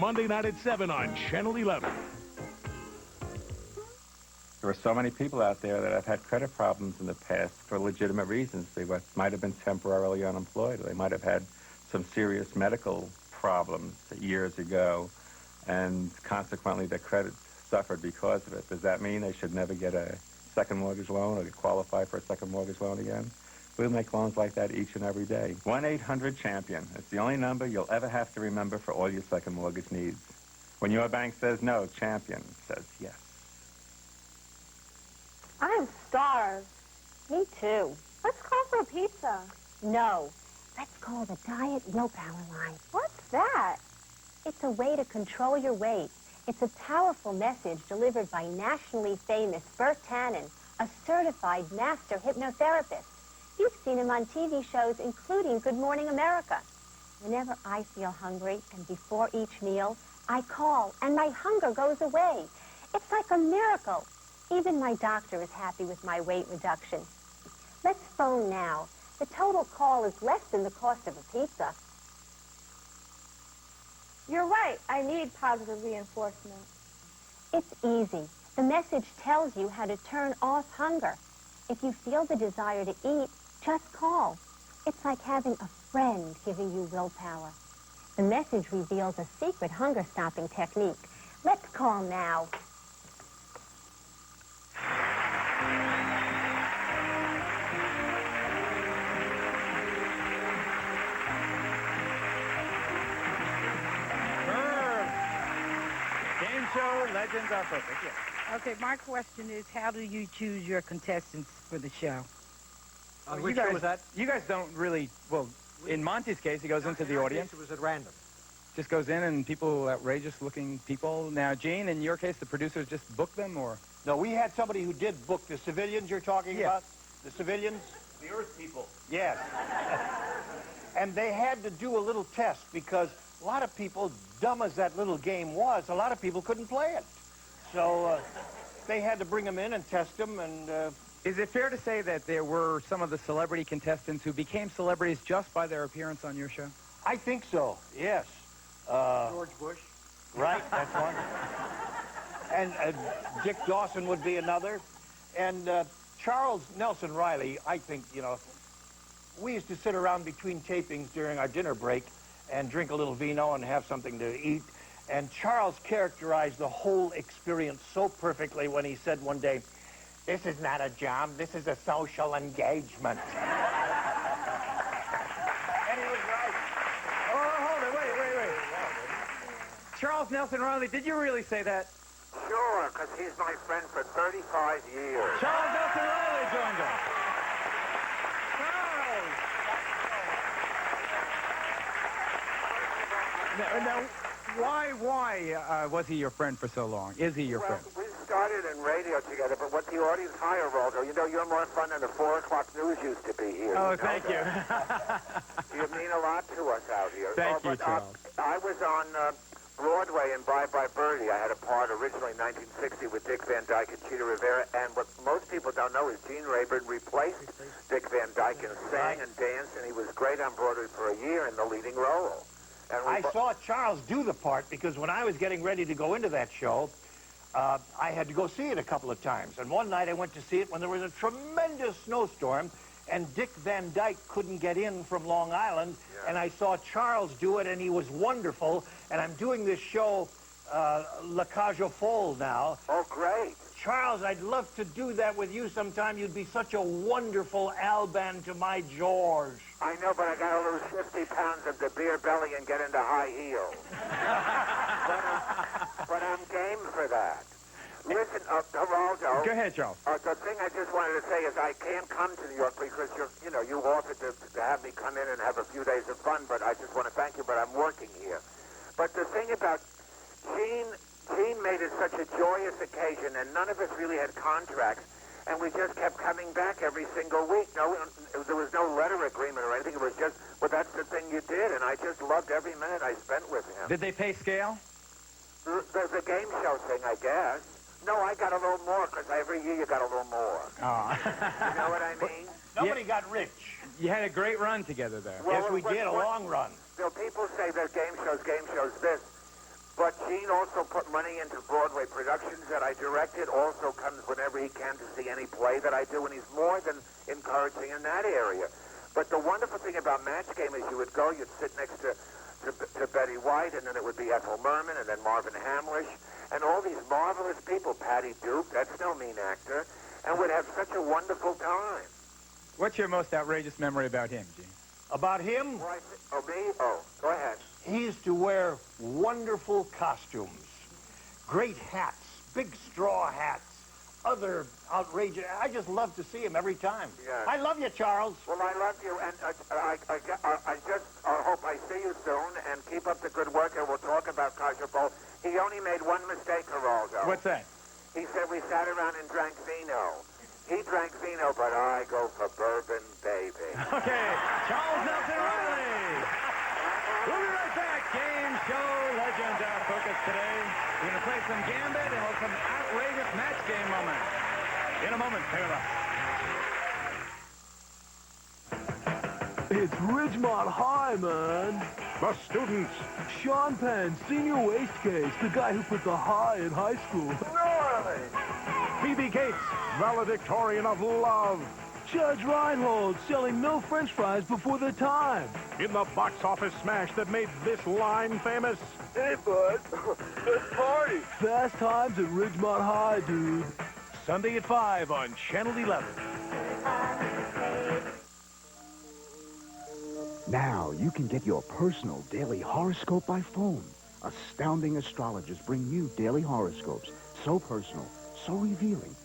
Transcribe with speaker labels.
Speaker 1: Monday night at 7 on Channel 11.
Speaker 2: There are so many people out there that have had credit problems in the past for legitimate reasons. They might have been temporarily unemployed, or they might have had some serious medical problems years ago, and consequently their credit suffered because of it. Does that mean they should never get a second mortgage loan or qualify for a second mortgage loan again? We'll make loans like that each and every day. 1-800-CHAMPION. It's the only number you'll ever have to remember for all your second mortgage needs. When your bank says no, Champion says yes.
Speaker 3: I'm starved. Me too. Let's call for a pizza. No. Let's call the Diet Willpower line. What's that? It's a way to control your weight. It's a powerful message delivered by nationally famous Bert Tannen, a certified master hypnotherapist. You've seen him on TV shows, including Good Morning America. Whenever I feel hungry and before each meal, I call and my hunger goes away. It's like a miracle. Even my doctor is happy with my weight reduction. Let's phone now. The total call is less than the cost of a pizza.
Speaker 4: You're right. I need positive reinforcement.
Speaker 3: It's easy. The message tells you how to turn off hunger. If you feel the desire to eat, just call. It's like having a friend giving you willpower. The message reveals a secret hunger-stopping technique. Let's call now.
Speaker 5: Game show legends are perfect. Yeah.
Speaker 6: Okay, my question is, how do you choose your contestants for the show?
Speaker 5: Which show was that? You guys don't really, well, in Monty's case, he goes into the audience.
Speaker 7: It was at random.
Speaker 5: Just goes in and people, outrageous-looking people. Now, Gene, in your case, the producers just book them, or?
Speaker 7: No, we had somebody who did book the civilians you're talking about. The civilians?
Speaker 8: The Earth people.
Speaker 7: Yes. And they had to do a little test because a lot of people, dumb as that little game was, a lot of people couldn't play it. So they had to bring them in and test them. And
Speaker 5: is it fair to say that there were some of the celebrity contestants who became celebrities just by their appearance on your show?
Speaker 7: I think so, yes.
Speaker 8: George Bush.
Speaker 7: Right, that's one. And Dick Dawson would be another. And Charles Nelson Reilly, I think, you know, we used to sit around between tapings during our dinner break and drink a little vino and have something to eat. And Charles characterized the whole experience so perfectly when he said one day, "This is not a job, this is a social engagement." And he was right.
Speaker 5: Oh, hold it, wait. Charles Nelson Reilly, did you really say that?
Speaker 9: Sure, because he's my friend for 35 years.
Speaker 5: Charles Nelson Reilly joined us. Charles! Now, why was he your friend for so long? Is he your friend?
Speaker 9: We started in radio together, but what the audience hire, Waldo, you know, you're more fun than the 4 o'clock news used to be here.
Speaker 5: Oh, thank you.
Speaker 9: You mean a lot to us out here.
Speaker 5: Thank you, Charles.
Speaker 9: I was on Broadway in Bye Bye Birdie. I had a part originally in 1960 with Dick Van Dyke and Cheetah Rivera, and what most people don't know is Gene Rayburn replaced Dick Van Dyke and sang and danced, and he was great on Broadway for a year in the leading role. And
Speaker 7: I saw Charles do the part because when I was getting ready to go into that show, I had to go see it a couple of times. And one night I went to see it when there was a tremendous snowstorm, and Dick Van Dyke couldn't get in from Long Island, and I saw Charles do it, and he was wonderful. And I'm doing this show, La Cage aux Folles now.
Speaker 9: Oh, great.
Speaker 7: Charles, I'd love to do that with you sometime. You'd be such a wonderful Alban to my George.
Speaker 9: I know, but I gotta lose 50 pounds of the beer belly and get into high heels. but I'm game for that. Listen, Geraldo.
Speaker 5: Go ahead, Charles.
Speaker 9: The thing I just wanted to say is I can't come to New York because you offered to have me come in and have a few days of fun, but I just want to thank you, but I'm working here. But the thing about Gene made it such a joyous occasion, and none of us really had contracts, and we just kept coming back every single week. No, there was no letter agreement or anything. It was just, well, that's the thing you did, and I just loved every minute I spent with him.
Speaker 5: Did they pay scale?
Speaker 9: The game show thing, I guess. No, I got a little more, because every year you got a little more.
Speaker 5: Oh.
Speaker 9: You know what I mean?
Speaker 7: Nobody got rich.
Speaker 5: You had a great run together there.
Speaker 7: Yes, we did, a long run.
Speaker 9: People say that game shows this, Gene also put money into Broadway productions that I directed, also comes whenever he can to see any play that I do, and he's more than encouraging in that area. But the wonderful thing about Match Game is you would go, you'd sit next to Betty White, and then it would be Ethel Merman, and then Marvin Hamlish, and all these marvelous people, Patty Duke, that's no mean actor, and would have such a wonderful time.
Speaker 5: What's your most outrageous memory about him, Gene?
Speaker 7: About him,
Speaker 9: Well, me? Oh, go ahead.
Speaker 7: he used to wear wonderful costumes, great hats, big straw hats, other outrageous. I just love to see him every time.
Speaker 9: Yeah.
Speaker 7: I love you, Charles.
Speaker 9: Well, I love you, and I just hope I see you soon, and keep up the good work, and we'll talk about Kaiser Bowl. He only made one mistake, Geraldo.
Speaker 5: What's that?
Speaker 9: He said we sat around and drank vino. He drank vino, but I go for bourbon, baby.
Speaker 5: Okay, Charles Nelson Reilly. We'll be right back. Game show legends our focus today. We're going to play some Gambit and we'll some outrageous match game moments. In a moment, stay with us.
Speaker 1: It's Ridgemont High, man. The students. Sean Penn, senior waist case, the guy who put the high in high school.
Speaker 9: Gnarly.
Speaker 1: Phoebe Gates, valedictorian of love. Judge Reinhold, selling no French fries before their time. In the box office smash that made this line famous.
Speaker 8: Hey, bud. Let's party.
Speaker 1: Fast times at Ridgemont High, dude. Sunday at 5 on Channel 11.
Speaker 10: Now you can get your personal daily horoscope by phone. Astounding astrologers bring you daily horoscopes. So personal, so revealing,